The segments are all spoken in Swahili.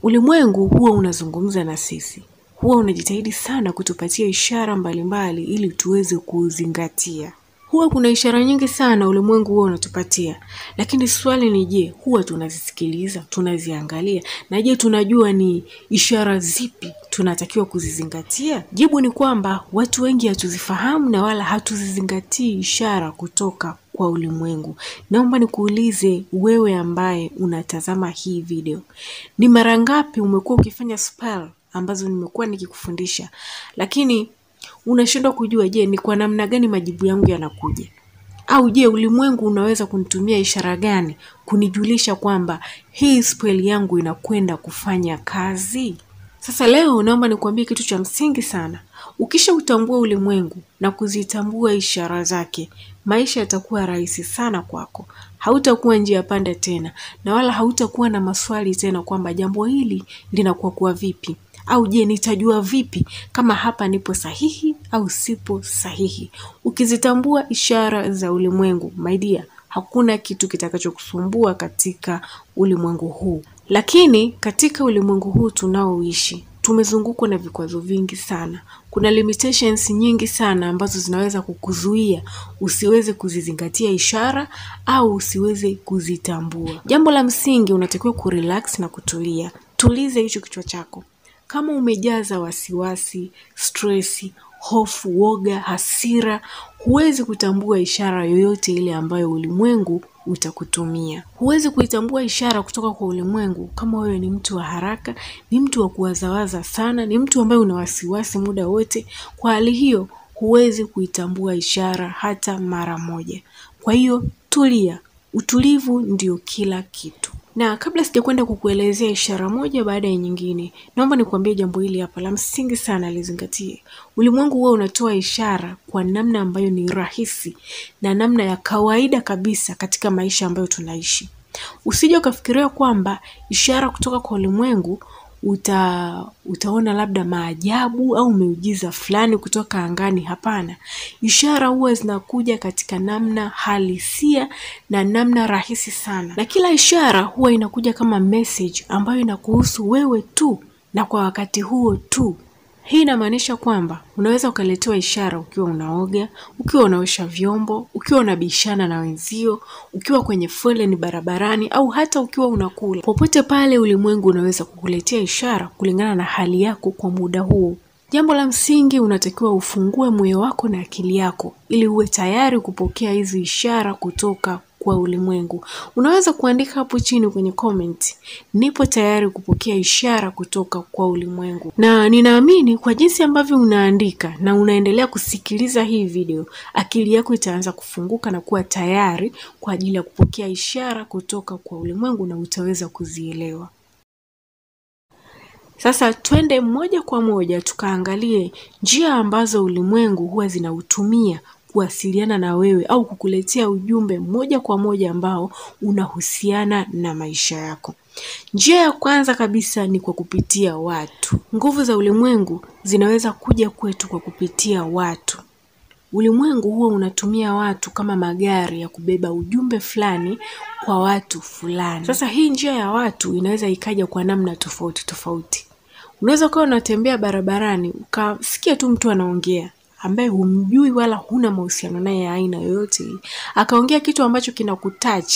Ulimwengu huwa unazungumza na sisi. Huwa unajitahidi sana kutupatia ishara mbalimbali ili tuweze kuzingatia. Huwa kuna ishara nyingi sana ulimwengu huwa unatupatia. Lakini swali ni je, huwa tunazisikiliza, tunaziangalia, na je tunajua ni ishara zipi tunatakiwa kuzizingatia? Jibu ni kwamba watu wengi hatuzifahamu na wala hatuzizingatii ishara kutoka kwa ulimwengu. Naomba nikuulize wewe ambaye unatazama hii video. Ni mara ngapi umekuwa ukifanya spell ambazo nimekuwa nikikufundisha, lakini unashindwa kujua je ni kwa namna gani majibu yangu yanakuja? Au je ulimwengu unaweza kunitumia ishara gani kunijulisha kwamba hii spell yangu inakwenda kufanya kazi? Sasa leo naomba nikwambie kitu cha msingi sana. Ukisha utambua ulimwengu na kuzitambua ishara zake, maisha yatakuwa rahisi sana kwako. Hautakuwa njia panda tena, na wala hautakuwa na maswali tena kwamba jambo hili linakuwa kwa vipi, au je nitajua vipi kama hapa nipo sahihi au sipo sahihi. Ukizitambua ishara za ulimwengu, my dear, hakuna kitu kitakachokusumbua katika ulimwengu huu. Lakini katika ulimwengu huu tunaoishi, tumezungukwa na vikwazo vingi sana. Kuna limitations nyingi sana ambazo zinaweza kukuzuia usiweze kuzizingatia ishara au usiweze kuzitambua. Jambo la msingi, unatakiwa kurelax na kutulia. Tulize hicho kichwa chako. Kama umejaza wasiwasi, stress, hofu, woga, hasira, huwezi kutambua ishara yoyote ile ambayo ulimwengu utakutumia. Huwezi kuitambua ishara kutoka kwa ulimwengu kama wewe ni mtu wa haraka, ni mtu wa kuwazawaza sana, ni mtu ambaye una wasiwasi muda wote. Kwa hali hiyo huwezi kuitambua ishara hata mara moja. Kwa hiyo tulia. Utulivu ndio kila kitu. Na kabla sijakwenda kukuelezea ishara moja baada ya nyingine, naomba nikwambie jambo hili hapa la msingi sana, lizingatie. Ulimwengu huwa unatoa ishara kwa namna ambayo ni rahisi na namna ya kawaida kabisa katika maisha ambayo tunaishi. Usije ukafikiria kwamba ishara kutoka kwa ulimwengu utaona labda maajabu au miujiza fulani kutoka angani. Hapana. Ishara huwa zinakuja katika namna halisia na namna rahisi sana. Na kila ishara huwa inakuja kama message ambayo inakuhusu wewe tu na kwa wakati huo tu. Hii inamaanisha kwamba unaweza ukaletewa ishara ukiwa unaoga, ukiwa unaosha vyombo, ukiwa unabishana na wenzio, ukiwa kwenye foleni barabarani, au hata ukiwa unakula. Popote pale ulimwengu unaweza kukuletea ishara kulingana na hali yako kwa muda huo. Jambo la msingi, unatakiwa ufungue moyo wako na akili yako ili uwe tayari kupokea hizi ishara kutoka kwa ulimwengu. Unaweza kuandika hapo chini kwenye comment, nipo tayari kupokea ishara kutoka kwa ulimwengu. Na ninaamini kwa jinsi ambavyo unaandika na unaendelea kusikiliza hii video, akili yako itaanza kufunguka na kuwa tayari kwa ajili ya kupokea ishara kutoka kwa ulimwengu na utaweza kuzielewa. Sasa twende moja kwa moja tukaangalie njia ambazo ulimwengu huwa zinautumia kuwasiliana na wewe au kukuletea ujumbe moja kwa moja ambao unahusiana na maisha yako. Njia ya kwanza kabisa ni kwa kupitia watu. Nguvu za ulimwengu zinaweza kuja kwetu kwa kupitia watu. Ulimwengu huwa unatumia watu kama magari ya kubeba ujumbe fulani kwa watu fulani. Sasa hii njia ya watu inaweza ikaja kwa namna tofauti tofauti. Unaweza kuwa unatembea barabarani ukasikia tu mtu anaongea ambaye humjui wala huna mahusiano naye ya aina yoyote, akaongea kitu ambacho kinakutouch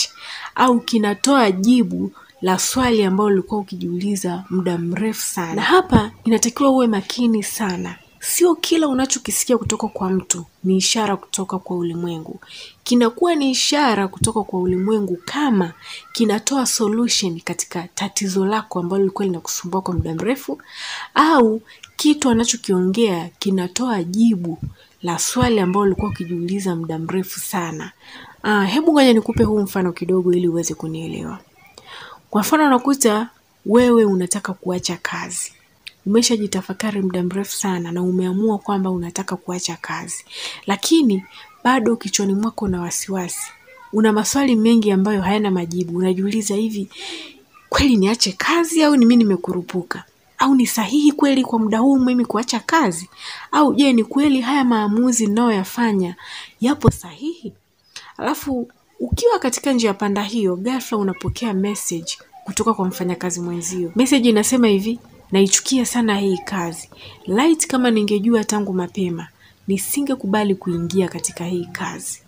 au kinatoa jibu la swali ambalo ulikuwa ukijiuliza muda mrefu sana. Na hapa inatakiwa uwe makini sana. Sio kila unachokisikia kutoka kwa mtu ni ishara kutoka kwa ulimwengu. Kinakuwa ni ishara kutoka kwa ulimwengu kama kinatoa solution katika tatizo lako ambalo lilikuwa linakusumbua kwa muda mrefu, au kitu anachokiongea kinatoa jibu la swali ambalo ulikuwa ukijiuliza muda mrefu sana. Hebu ngoja nikupe huu mfano kidogo ili uweze kunielewa. Kwa mfano, unakuta wewe unataka kuacha kazi. Umeshajitafakari muda mrefu sana na umeamua kwamba unataka kuacha kazi. Lakini bado kichwani mwako una wasiwasi. Una maswali mengi ambayo hayana majibu. Unajiuliza hivi, kweli niache kazi au ni mimi nimekurupuka? Au ni sahihi kweli kwa muda huu mimi kuacha kazi? Au je ni kweli haya maamuzi ninayoyafanya yapo sahihi? Alafu ukiwa katika njia panda hiyo, ghafla unapokea message kutoka kwa mfanyakazi mwenzio. Message inasema hivi: naichukia sana hii kazi. Light kama ningejua tangu mapema, nisingekubali kuingia katika hii kazi.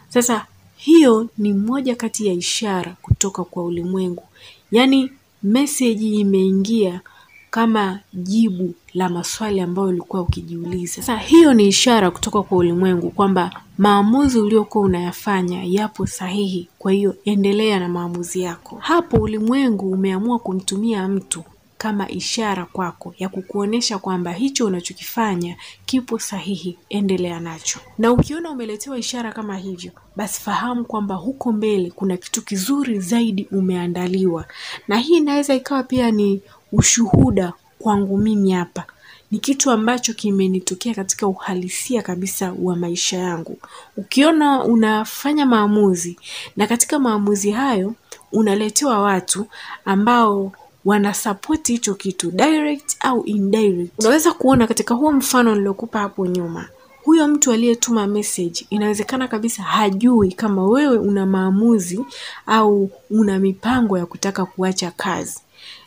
Sasa hiyo ni moja kati ya ishara kutoka kwa ulimwengu. Yaani message imeingia kama jibu la maswali ambayo ulikuwa ukijiuliza. Sasa hiyo ni ishara kutoka kwa ulimwengu kwamba maamuzi uliokuwa unayafanya yapo sahihi. Kwa hiyo endelea na maamuzi yako. Hapo ulimwengu umeamua kumtumia mtu kama ishara kwako ya kukuonesha kwamba hicho unachokifanya kipo sahihi, endelea nacho. Na ukiona umeletewa ishara kama hivyo, basi fahamu kwamba huko mbele kuna kitu kizuri zaidi umeandaliwa. Na hii inaweza ikawa pia ni ushuhuda kwangu mimi hapa. Ni kitu ambacho kimenitokea katika uhalisia kabisa wa maisha yangu. Ukiona unafanya maamuzi na katika maamuzi hayo unaletewa watu ambao wanasupport hicho kitu direct au indirect. Unaweza kuona katika huo mfano nilokupa hapo nyuma, huyo mtu aliyetuma message inawezekana kabisa hajui kama wewe una maamuzi au una mipango ya kutaka kuacha kazi.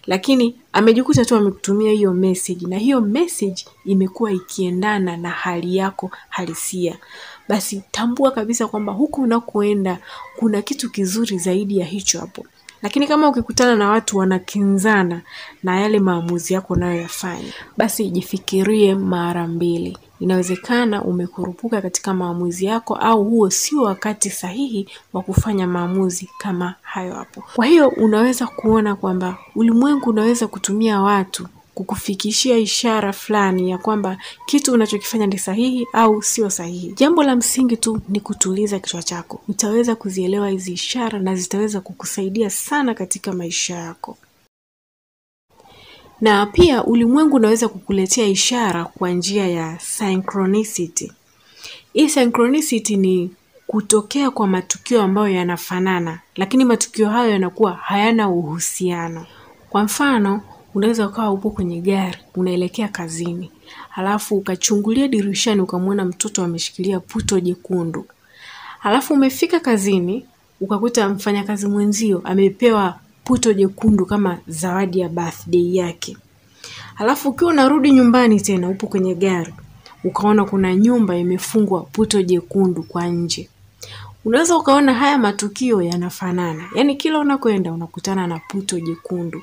Lakini amejikuta tu amekutumia hiyo message na hiyo message imekuwa ikiendana na hali yako halisia. Basi tambua kabisa kwamba huko unakoenda kuna kitu kizuri zaidi ya hicho hapo. Lakini kama ukikutana na watu wanakinzana na yale maamuzi yako unayoyafanya, basi jifikirie mara mbili. Inawezekana umekurupuka katika maamuzi yako au huo sio wakati sahihi wa kufanya maamuzi kama hayo hapo. Kwa hiyo unaweza kuona kwamba ulimwengu unaweza kutumia watu kukufikishia ishara fulani ya kwamba kitu unachokifanya ni sahihi au sio sahihi. Jambo la msingi tu ni kutuliza kichwa chako. Utaweza kuzielewa hizi ishara na zitaweza kukusaidia sana katika maisha yako. Na pia ulimwengu unaweza kukuletea ishara kwa njia ya synchronicity. Hii synchronicity ni kutokea kwa matukio ambayo yanafanana, lakini matukio hayo yanakuwa hayana uhusiano. Kwa mfano, unaweza ukawa upo kwenye gari, unaelekea kazini. Halafu ukachungulia dirishani ukamwona mtoto ameshikilia puto jekundu. Halafu umefika kazini, ukakuta mfanyakazi mwenzio amepewa puto jekundu kama zawadi ya birthday yake. Halafu ukiwa unarudi nyumbani tena upo kwenye gari, ukaona kuna nyumba imefungwa puto jekundu kwa nje. Unaweza ukaona haya matukio yanafanana. Yaani kila unakoenda unakutana na puto jekundu.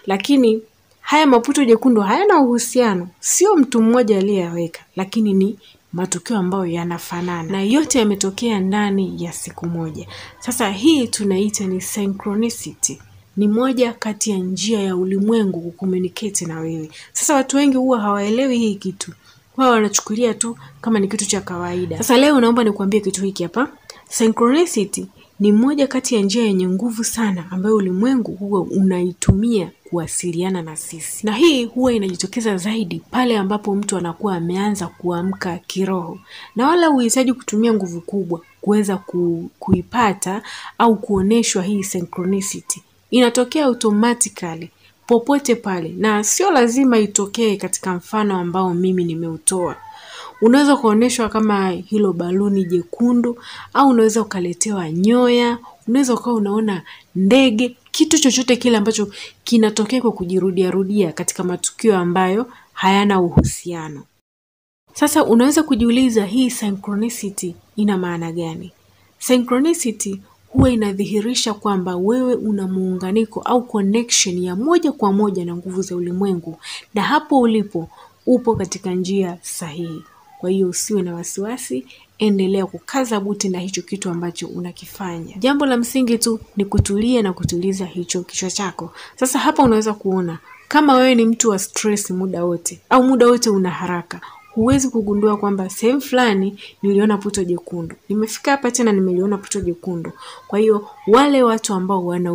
Lakini haya maputo jekundu hayana uhusiano. Sio mtu mmoja aliyeweka, lakini ni matukio ambayo yanafanana. Na yote yametokea ndani ya siku moja. Sasa hii tunaita ni synchronicity. Ni moja kati ya njia ya ulimwengu kucommunicate na wewe. Sasa watu wengi huwa hawaelewi hii kitu. Wao wanachukulia tu kama ni kitu cha kawaida. Sasa leo naomba nikuambie kitu hiki hapa. Synchronicity ni moja kati ya njia yenye nguvu sana ambayo ulimwengu huwa unaitumia kuwasiliana na sisi. Na hii huwa inajitokeza zaidi pale ambapo mtu anakuwa ameanza kuamka kiroho. Na wala uhitaji kutumia nguvu kubwa kuweza kuipata au kuoneshwa hii synchronicity. Inatokea automatically popote pale na sio lazima itokee katika mfano ambao mimi nimeutoa. Unaweza kuoneshwa kama hilo baluni jekundu au unaweza ukaletewa nyoya, unaweza ukawa unaona ndege, kitu chochote kile ambacho kinatokea kwa kujirudia rudia katika matukio ambayo hayana uhusiano. Sasa unaweza kujiuliza hii synchronicity ina maana gani? Synchronicity huwa inadhihirisha kwamba wewe una muunganiko au connection ya moja kwa moja na nguvu za ulimwengu na hapo ulipo upo katika njia sahihi. Kwa hiyo usiwe na wasiwasi, endelea kukaza buti na hicho kitu ambacho unakifanya. Jambo la msingi tu ni kutulia na kutuliza hicho kichwa chako. Sasa hapa unaweza kuona kama wewe ni mtu wa stress muda wote au muda wote una haraka, huwezi kugundua kwamba sehemu fulani niliona puto jekundu. Nimefika hapa tena nimeliona puto jekundu. Kwa hiyo wale watu ambao wana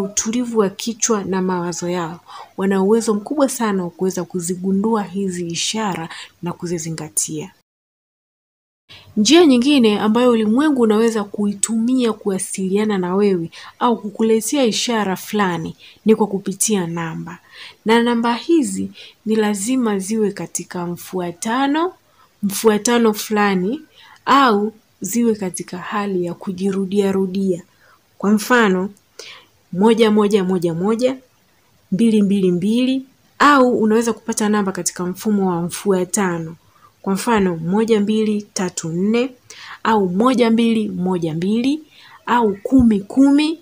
utulivu wa kichwa na mawazo yao, wana uwezo mkubwa sana wa kuweza kuzigundua hizi ishara na kuzizingatia. Njia nyingine ambayo ulimwengu unaweza kuitumia kuwasiliana na wewe au kukuletea ishara fulani ni kwa kupitia namba. Na namba hizi ni lazima ziwe katika mfuatano fulani au ziwe katika hali ya kujirudia rudia. Kwa mfano, 1111 222, au unaweza kupata namba katika mfumo wa mfuatano. Kwa mfano 1234 au 1212 au 1010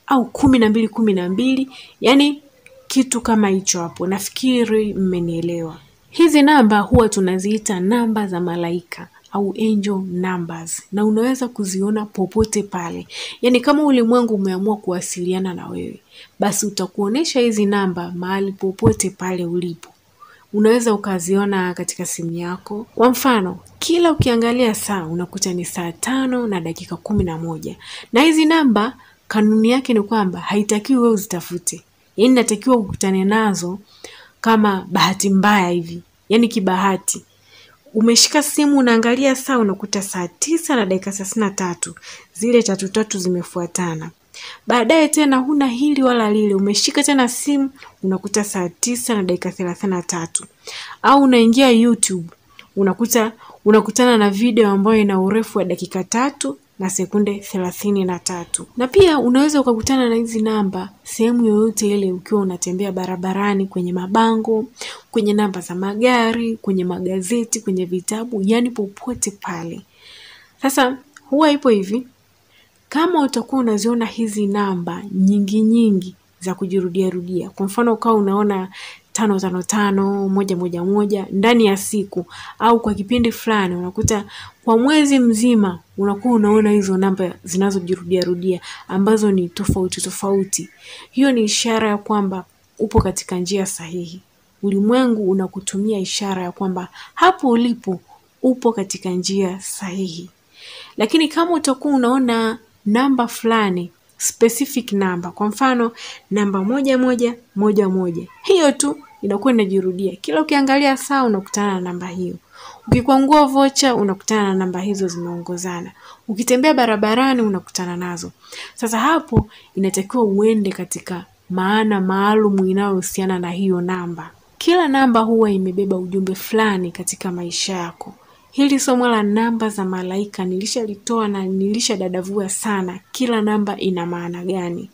au 1212, yani kitu kama hicho hapo. Nafikiri mmenielewa. Hizi namba huwa tunaziita namba za malaika au angel numbers, na unaweza kuziona popote pale. Yani kama ulimwengu umeamua kuwasiliana na wewe, basi utakuonesha hizi namba mahali popote pale ulipo. Unaweza ukaziona katika simu yako. Kwa mfano, kila ukiangalia saa unakuta ni saa 5 na dakika 11. Na hizi namba kanuni yake ni kwamba haitakiwi wewe uzitafute. Yani natakiwa ukutane nazo kama bahati mbaya hivi. Yani kibahati. Umeshika simu unaangalia saa unakuta saa 9 na dakika 33. Zile 33 zimefuatana. Baadaye tena huna hili wala lile, umeshika tena simu unakuta saa 9 na dakika 33. Au unaingia YouTube unakutana na video ambayo ina urefu wa dakika 3 na sekunde 33. Na pia unaweza ukakutana na hizi namba sehemu yoyote ile, ukiwa unatembea barabarani, kwenye mabango, kwenye namba za magari, kwenye magazeti, kwenye vitabu, yani popote pale. Sasa huwa ipo hivi, kama utakuwa unaziona hizi namba nyingi za kujirudia rudia, kwa mfano ukawa unaona 555, 111 ndani ya siku au kwa kipindi fulani, unakuta kwa mwezi mzima unakuwa unaona hizo namba zinazojirudia rudia ambazo ni tofauti. Hiyo ni ishara ya kwamba upo katika njia sahihi. Ulimwengu unakutumia ishara ya kwamba hapo ulipo upo katika njia sahihi. Lakini kama utakuwa unaona namba fulani, specific number, kwa mfano namba 1111, hiyo tu inakuwa inajirudia. Kila ukiangalia saa unakutana na namba hiyo. Ukikwangua vocha unakutana na namba hizo zimeongozana. Ukitembea barabarani unakutana nazo. Sasa hapo inatakiwa uende katika maana maalum inayohusiana na hiyo namba. Kila namba huwa imebeba ujumbe fulani katika maisha yako. Hili somo la namba za malaika nilishalitoa na nilishadadavua sana kila namba ina maana gani.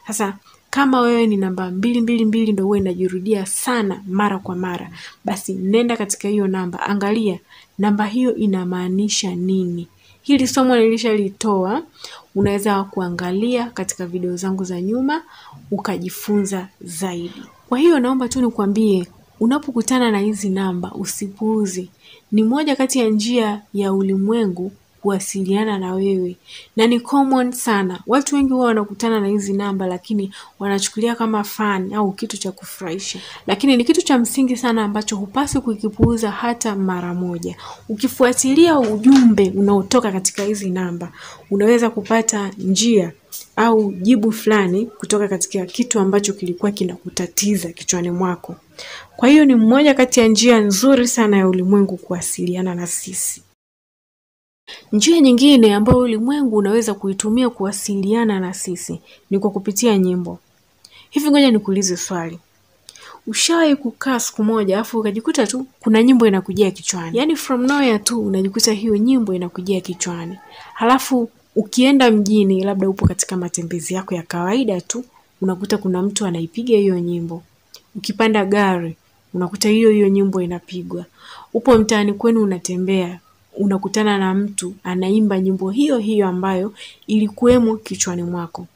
Sasa kama wewe ni namba 222 ndio wewe inajirudia sana mara kwa mara, basi nenda katika hiyo namba, angalia namba hiyo inamaanisha nini. Hili somo nilishalitoa, unaweza kuangalia katika video zangu za nyuma ukajifunza zaidi. Kwa hiyo naomba tu nikwambie, unapokutana na hizi namba usipuuze. Ni moja kati ya njia ya ulimwengu kuwasiliana na wewe, na ni common sana. Watu wengi huwa wanakutana na hizi namba lakini wanachukulia kama fun au kitu cha kufurahisha, lakini ni kitu cha msingi sana ambacho hupaswi kukipuuza hata mara moja. Ukifuatilia ujumbe unaotoka katika hizi namba, unaweza kupata njia au jibu fulani kutoka katika kitu ambacho kilikuwa kinakutatiza kichwani mwako. Kwa hiyo ni mmoja kati ya njia nzuri sana ya ulimwengu kuwasiliana na sisi. Njia nyingine ambayo ulimwengu unaweza kuitumia kuwasiliana na sisi ni kwa kupitia nyimbo. Hivi ngoja nikuulize swali. Ushawahi kukaa siku moja afu ukajikuta tu kuna nyimbo inakujia kichwani? Yani from nowhere tu unajikuta hiyo nyimbo inakujia kichwani. Halafu ukienda mjini, labda upo katika matembezi yako ya kawaida tu, unakuta kuna mtu anaipiga hiyo nyimbo. Ukipanda gari unakuta hiyo nyimbo inapigwa. Upo mtaani kwenu unatembea, unakutana na mtu anaimba nyimbo hiyo ambayo ilikuwemo kichwani mwako.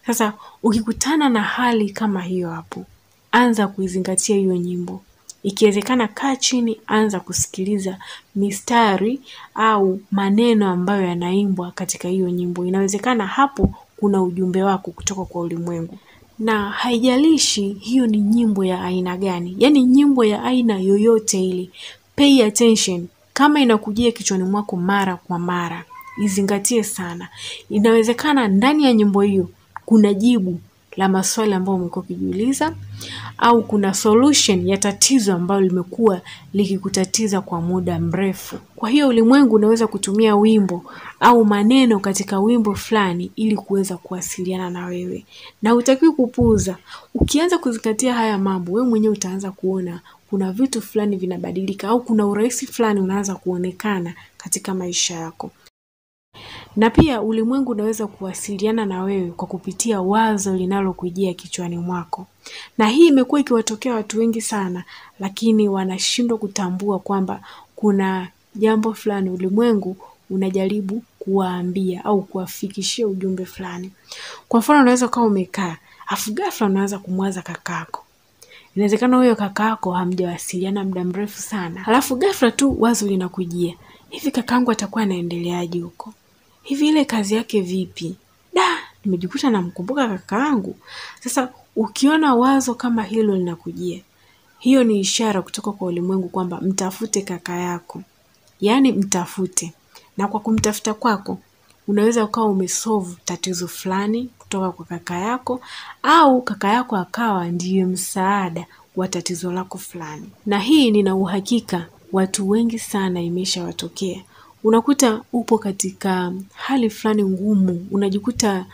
Sasa ukikutana na hali kama hiyo, hapo anza kuizingatia hiyo nyimbo. Ikiwezekana kaa chini, anza kusikiliza mistari au maneno ambayo yanaimbwa katika hiyo nyimbo. Inawezekana hapo kuna ujumbe wako kutoka kwa ulimwengu. Na haijalishi hiyo ni nyimbo ya aina gani, yani nyimbo ya aina yoyote ile, pay attention. Kama inakujia kichwani mwako mara kwa mara, izingatie sana. Inawezekana ndani ya nyimbo hiyo kuna jibu la maswali ambayo umekuwa ukijiuliza, au kuna solution ya tatizo ambalo limekuwa likikutatiza kwa muda mrefu. Kwa hiyo ulimwengu unaweza kutumia wimbo au maneno katika wimbo fulani ili kuweza kuwasiliana na wewe. Na hutakiwi kupuuza. Ukianza kuzingatia haya mambo, wewe mwenyewe utaanza kuona kuna vitu fulani vinabadilika, au kuna urahisi fulani unaanza kuonekana katika maisha yako. Na pia ulimwengu unaweza kuwasiliana na wewe kwa kupitia wazo linalokujia kichwani mwako. Na hii imekuwa ikiwatokea watu wengi sana, lakini wanashindwa kutambua kwamba kuna jambo fulani ulimwengu unajaribu kuwaambia au kuwafikishia ujumbe fulani. Kwa mfano unaweza kuwa umekaa, afu ghafla unaanza kumwaza kakako. Inawezekana huyo kakako hamjawasiliana muda mrefu sana. Halafu ghafla tu wazo linakujia. Hivi kakangu atakuwa anaendeleaje huko? Hivi ile kazi yake vipi? Nimejikuta namkumbuka kakaangu. Sasa ukiona wazo kama hilo linakujia, hiyo ni ishara kutoka kwa ulimwengu kwamba mtafute kaka yako. Yaani mtafute. Na kwa kumtafuta kwako, unaweza ukawa umesolve tatizo fulani kutoka kwa kaka yako, au kaka yako akawa ndiye msaada wa tatizo lako fulani. Na hii nina uhakika watu wengi sana imeshawatokea. Unakuta upo katika hali fulani ngumu, unajikuta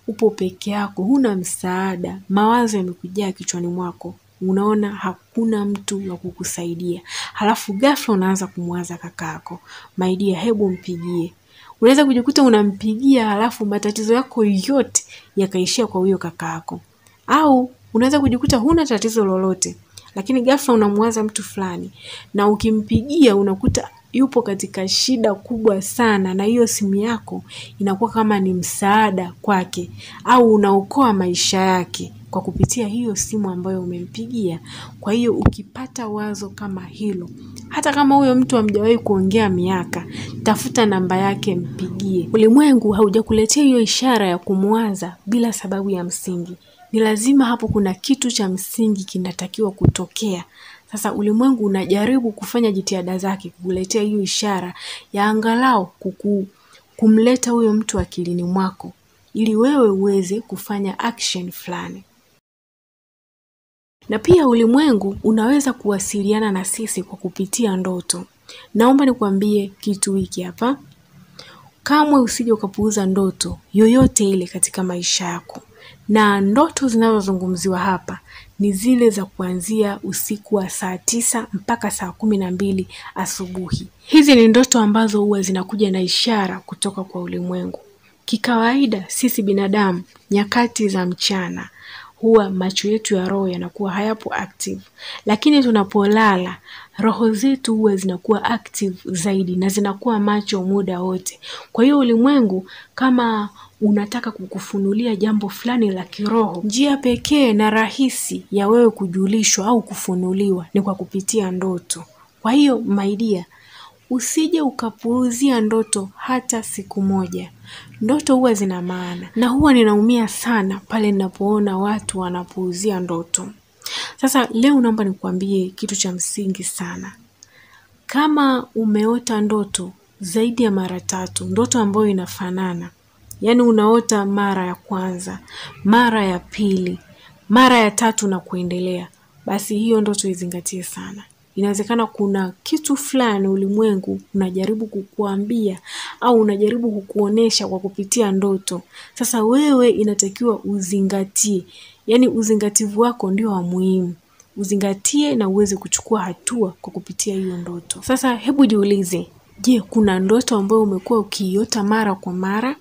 upo peke yako, huna msaada, mawazo yamekujaa kichwani mwako, unaona hakuna mtu wa kukusaidia. Halafu ghafla unaanza kumwaza kakako. My dear, hebu mpigie. Unaweza kujikuta unampigia halafu matatizo yako yote yakaishia kwa huyo kakako. Au unaweza kujikuta huna tatizo lolote, lakini ghafla unamwaza mtu fulani, na ukimpigia unakuta yupo katika shida kubwa sana, na hiyo simu yako inakuwa kama ni msaada kwake, au unaokoa maisha yake kwa kupitia hiyo simu ambayo umempigia. Kwa hiyo ukipata wazo kama hilo, hata kama huyo mtu hamjawahi kuongea miaka, tafuta namba yake, mpigie. Ulimwengu haujakuletea hiyo ishara ya kumwaza bila sababu ya msingi. Ni lazima hapo kuna kitu cha msingi kinatakiwa kutokea. Sasa ulimwengu unajaribu kufanya jitihada zake kukuletea hiyo ishara ya angalau kumleta huyo mtu akilini mwako, ili wewe uweze kufanya action fulani. Na pia ulimwengu unaweza kuwasiliana na sisi kwa kupitia ndoto. Naomba nikwambie kitu hiki hapa. Kamwe usije ukapuuza ndoto yoyote ile katika maisha yako. Na ndoto zinazozungumziwa hapa ni zile za kuanzia usiku wa saa 9 mpaka saa 12 asubuhi. Hizi ni ndoto ambazo huwa zinakuja na ishara kutoka kwa ulimwengu. Kikawaida sisi binadamu nyakati za mchana huwa macho yetu ya roho yanakuwa hayapo active, lakini tunapolala roho zetu huwa zinakuwa active zaidi na zinakuwa macho muda wote. Kwa hiyo ulimwengu kama unataka kukufunulia jambo fulani la kiroho, njia pekee na rahisi ya wewe kujulishwa au kufunuliwa ni kwa kupitia ndoto. Kwa hiyo my dear, usije ukapuuzia ndoto hata siku moja. Ndoto huwa zina maana, na huwa ninaumia sana pale ninapoona watu wanapuuzia ndoto. Sasa leo naomba nikwambie kitu cha msingi sana. Kama umeota ndoto zaidi ya mara 3, ndoto ambayo inafanana, yaani unaota mara ya kwanza, mara ya pili, mara ya 3 na kuendelea, basi hiyo ndoto izingatie sana. Inawezekana kuna kitu fulani ulimwengu unajaribu kukuambia au unajaribu kukuonesha kwa kupitia ndoto. Sasa wewe inatakiwa uzingatie. Yaani uzingativu wako ndio wa muhimu. Uzingatie na uweze kuchukua hatua kwa kupitia hiyo ndoto. Sasa hebu jiulize, je, kuna ndoto ambayo umekuwa ukiiota mara kwa mara?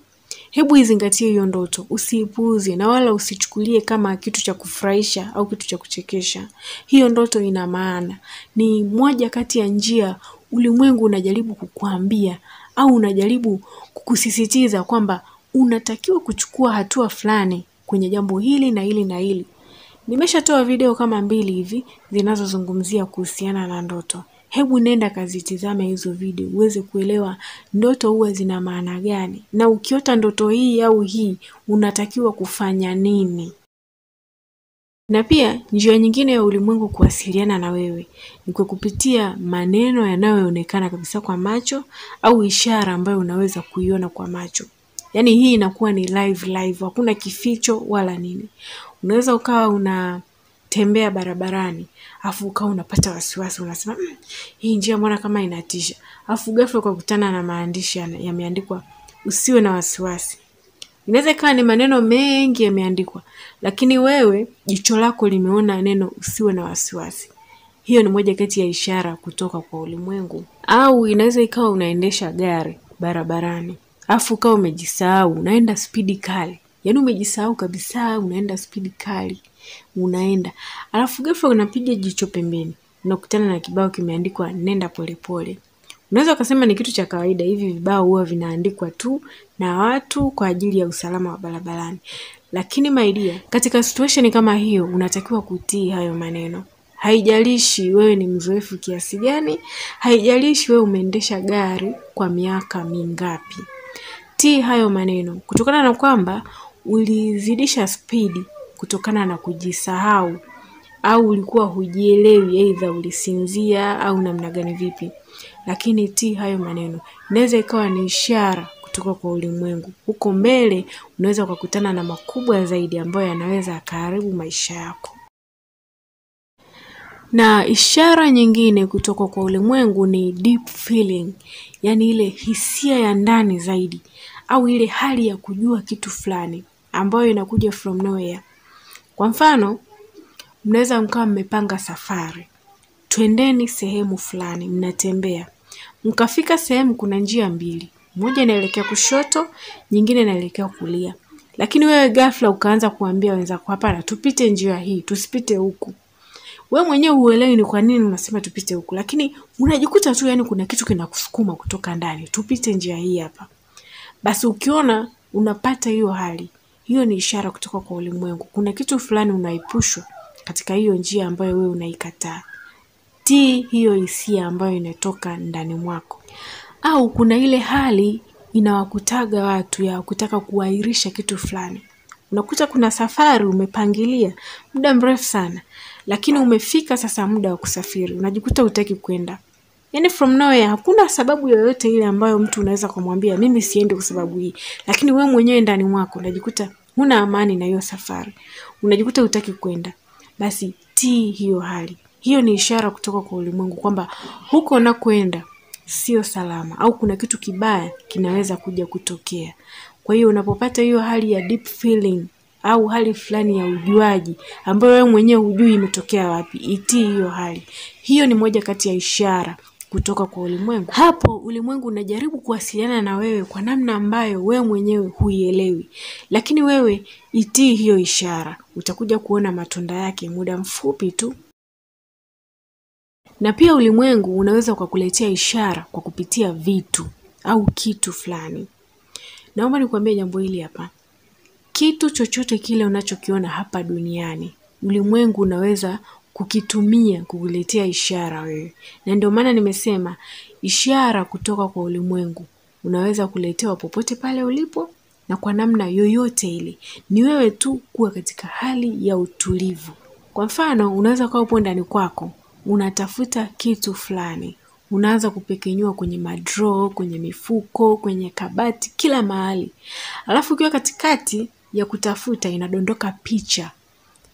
Hebu izingatie hiyo ndoto, usiipuuze na wala usichukulie kama kitu cha kufurahisha au kitu cha kuchekesha. Hiyo ndoto ina maana. Ni moja kati ya njia ulimwengu unajaribu kukuambia au unajaribu kukusisitiza kwamba unatakiwa kuchukua hatua fulani kwenye jambo hili na hili na hili. Nimeshatoa video kama 2 hivi zinazozungumzia kuhusiana na ndoto. Hebu nenda kazitizame hizo video uweze kuelewa ndoto huwa zina maana gani, na ukiota ndoto hii au hii unatakiwa kufanya nini. Na pia njia nyingine ya ulimwengu kuwasiliana na wewe ni kwa kupitia maneno yanayoonekana kabisa kwa macho au ishara ambayo unaweza kuiona kwa macho. Yaani hii inakuwa ni live, hakuna kificho wala nini. Unaweza ukawa unatembea barabarani, afu ukawa unapata wasiwasi, unasema hii njia mbona kama inatisha. Afu ghafla ukakutana na maandishi yameandikwa usiwe na wasiwasi. Inaweza ikawa ni maneno mengi yameandikwa, lakini wewe jicho lako limeona neno usiwe na wasiwasi. Hiyo ni moja kati ya ishara kutoka kwa ulimwengu. Au inaweza ikawa unaendesha gari barabarani, Afu kama umejisahau, unaenda spidi kali. Yaani umejisahau kabisa, unaenda spidi kali. Unaenda. Alafu ghafla unapiga jicho pembeni. Unakutana na kibao kimeandikwa nenda polepole. Unaweza ukasema ni kitu cha kawaida, hivi vibao huwa vinaandikwa tu na watu kwa ajili ya usalama wa barabarani. Lakini my dear, katika situation kama hiyo unatakiwa kutii hayo maneno. Haijalishi wewe ni mzoefu kiasi gani, haijalishi wewe umeendesha gari kwa miaka mingapi. Tii hayo maneno kutokana na kwamba ulizidisha spidi kutokana na kujisahau au ulikuwa hujielewi, aidha ulisinzia au namna gani vipi. Lakini tii hayo maneno. Inaweza ikawa ni ishara kutoka kwa ulimwengu. Huko mbele unaweza kukutana na makubwa zaidi ambayo yanaweza yakaharibu maisha yako. Na ishara nyingine kutoka kwa ulimwengu ni deep feeling, yani ile hisia ya ndani zaidi au ile hali ya kujua kitu fulani ambayo inakuja from nowhere. Kwa mfano, mnaweza mkawa mmepanga safari. Twendeni sehemu fulani, mnatembea. Mkafika sehemu kuna njia mbili. Moja inaelekea kushoto, nyingine inaelekea kulia. Lakini wewe ghafla ukaanza kuambia wenzako, hapana, tupite njia hii, tusipite huku. Wewe mwenyewe huelewi ni kwa nini unasema tupite huku, lakini unajikuta tu yani kuna kitu kinakusukuma kutoka ndani, tupite njia hii hapa. Basi ukiona unapata hiyo hali, hiyo ni ishara kutoka kwa ulimwengu. Kuna kitu fulani unaipushwa katika hiyo njia ambayo wewe unaikataa. Tii hiyo hisia ambayo inatoka ndani mwako. Au kuna ile hali inawakutaga watu ya kutaka kuahirisha kitu fulani. Unakuta kuna safari umepangilia muda mrefu sana, lakini umefika sasa muda wa kusafiri, unajikuta hutaki kwenda. Yani from nowhere, hakuna sababu yoyote ile ambayo mtu unaweza kumwambia mimi siendi kwa sababu hii, lakini wewe mwenyewe ndani mwako unajikuta huna amani na hiyo safari, unajikuta hutaki kwenda. Basi tii hiyo hali. Hiyo ni ishara kutoka kwa ulimwengu kwamba huko unakoenda sio salama au kuna kitu kibaya kinaweza kuja kutokea. Kwa hiyo unapopata hiyo hali ya deep feeling au hali fulani ya ujuaji ambayo wewe mwenyewe hujui imetokea wapi, itii hiyo hali. Hiyo ni moja kati ya ishara kutoka kwa ulimwengu. Hapo ulimwengu unajaribu kuwasiliana na wewe kwa namna ambayo wewe mwenyewe huielewi. Lakini wewe itii hiyo ishara, utakuja kuona matunda yake muda mfupi tu. Na pia ulimwengu unaweza kukuletea ishara kwa kupitia vitu au kitu fulani. Naomba nikwambie jambo hili hapa. Kitu chochote kile unachokiona hapa duniani, ulimwengu unaweza kukitumia kukuletea ishara wewe. Na ndio maana nimesema ishara kutoka kwa ulimwengu unaweza kuletewa popote pale ulipo na kwa namna yoyote ile. Ni wewe tu kuwa katika hali ya utulivu. Kwa mfano, unaweza kuwa upo ndani kwako, unatafuta kitu fulani. Unaanza kupekenyua kwenye madraw, kwenye mifuko, kwenye kabati, kila mahali. Alafu ukiwa katikati ya kutafuta inadondoka picha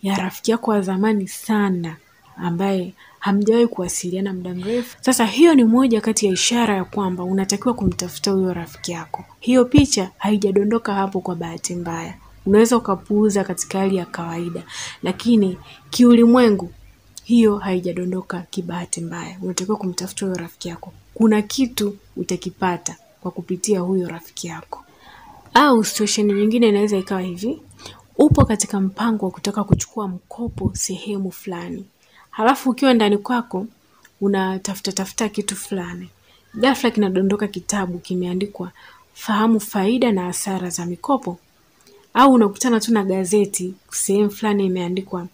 ya rafiki yako wa zamani sana ambaye hamjawahi kuwasiliana muda mrefu. Sasa hiyo ni moja kati ya ishara ya kwamba unatakiwa kumtafuta huyo rafiki yako. Hiyo picha haijadondoka hapo kwa bahati mbaya. Unaweza ukapuuza katika hali ya kawaida, lakini kiulimwengu hiyo haijadondoka kibahati mbaya. Unatakiwa kumtafuta huyo rafiki yako. Kuna kitu utakipata kwa kupitia huyo rafiki yako. Au situation nyingine inaweza ikawa hivi. Upo katika mpango wa kutaka kuchukua mkopo sehemu fulani. Halafu ukiwa ndani kwako unatafuta kitu fulani. Ghafla kinadondoka kitabu kimeandikwa fahamu faida na hasara za mikopo. Au unakutana tu na gazeti sehemu fulani imeandikwa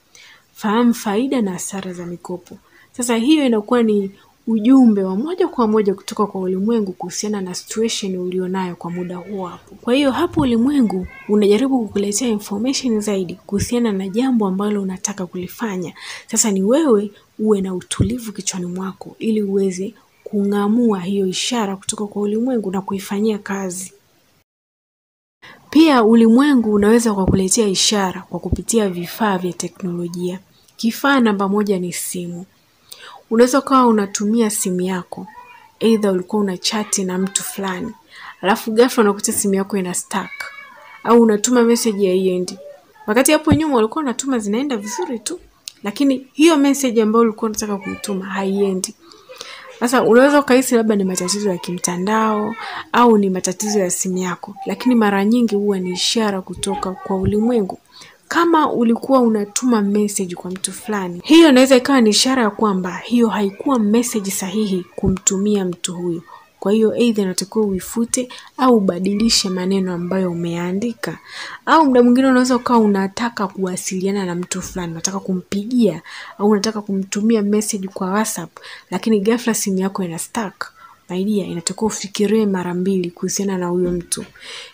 fahamu faida na hasara za mikopo. Sasa hiyo inakuwa ni ujumbe wa moja kwa moja kutoka kwa ulimwengu kuhusiana na situation ulionayo kwa muda huo hapo. Kwa hiyo hapo ulimwengu unajaribu kukuletea information zaidi kuhusiana na jambo ambalo unataka kulifanya. Sasa ni wewe uwe na utulivu kichwani mwako ili uweze kung'amua hiyo ishara kutoka kwa ulimwengu na kuifanyia kazi. Pia ulimwengu unaweza kukuletea ishara kwa kupitia vifaa vya teknolojia. Kifaa namba moja ni simu. Unaweza kuwa unatumia simu yako, aidha ulikuwa unachati na mtu fulani, alafu ghafla unakuta simu yako ina stuck, au unatuma message ya haiendi. Wakati hapo nyuma ulikuwa unatuma zinaenda vizuri tu, lakini hiyo message ambayo ulikuwa unataka kuituma haiendi. Sasa unaweza ukahisi labda ni matatizo ya kimtandao au ni matatizo ya simu yako, lakini mara nyingi huwa ni ishara kutoka kwa ulimwengu. Kama ulikuwa unatuma message kwa mtu fulani, hiyo inaweza ikawa ni ishara ya kwamba hiyo haikuwa message sahihi kumtumia mtu huyo. Kwa hiyo either unatakiwa uifute au ubadilishe maneno ambayo umeandika. Au muda mwingine unaweza ukawa unataka kuwasiliana na mtu fulani, unataka kumpigia au unataka kumtumia message kwa WhatsApp, lakini ghafla simu yako ina stuck. My dear, inatakiwa ufikirie mara mbili kuhusiana na huyo mtu.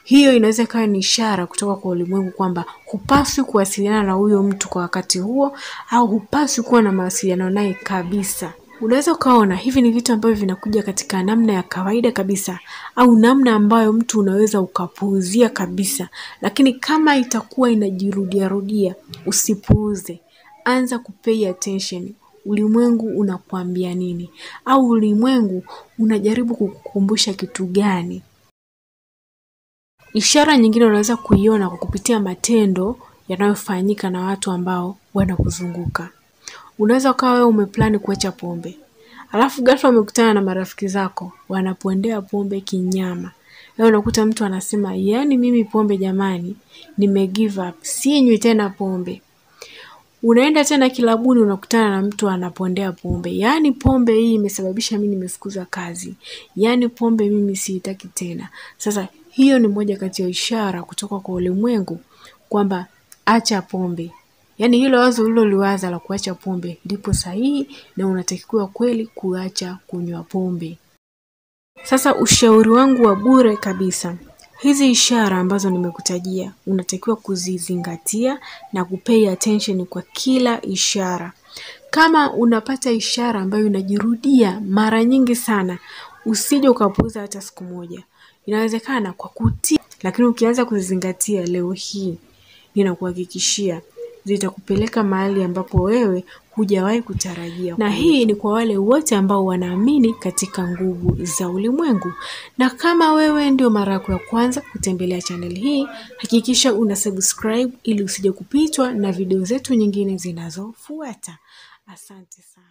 Hiyo inaweza kuwa ni ishara kutoka kwa ulimwengu kwamba hupaswi kuwasiliana na huyo mtu kwa wakati huo, au hupaswi kuwa na mawasiliano naye kabisa. Unaweza ukaona hivi ni vitu ambavyo vinakuja katika namna ya kawaida kabisa, au namna ambayo mtu unaweza ukapuuzia kabisa, lakini kama itakuwa inajirudia rudia, usipuuze. Anza kupay attention. Ulimwengu unakuambia nini? Au ulimwengu unajaribu kukukumbusha kitu gani? Ishara nyingine unaweza kuiona kwa kupitia matendo yanayofanyika na watu ambao wanakuzunguka. Unaweza ukawa wewe umeplani kuacha pombe, alafu ghafla umekutana na marafiki zako wanapondea pombe kinyama. Leo unakuta mtu anasema, yaani mimi pombe jamani, give up, sinywi tena pombe. Unaenda tena kilabuni unakutana na mtu anapondea pombe, yaani pombe hii imesababisha mimi nimefukuzwa kazi, yaani pombe mimi siitaki tena. Sasa hiyo ni moja kati ya ishara kutoka kwa ulimwengu kwamba acha pombe. Yaani hilo wazo uliloliwaza la kuacha pombe lipo sahihi na unatakiwa kweli kuacha kunywa pombe. Sasa ushauri wangu wa bure kabisa, hizi ishara ambazo nimekutajia unatakiwa kuzizingatia na kupay attention kwa kila ishara. Kama unapata ishara ambayo inajirudia mara nyingi sana, usije ukapuuza hata siku moja. Inawezekana kwa kutii, lakini ukianza kuzizingatia leo hii, ninakuhakikishia zitakupeleka mahali ambapo wewe hujawahi kutarajia. Na hii ni kwa wale wote ambao wanaamini katika nguvu za ulimwengu. Na kama wewe ndio mara yako ya kwanza kutembelea channel hii, hakikisha una subscribe ili usije kupitwa na video zetu nyingine zinazofuata. Asante sana.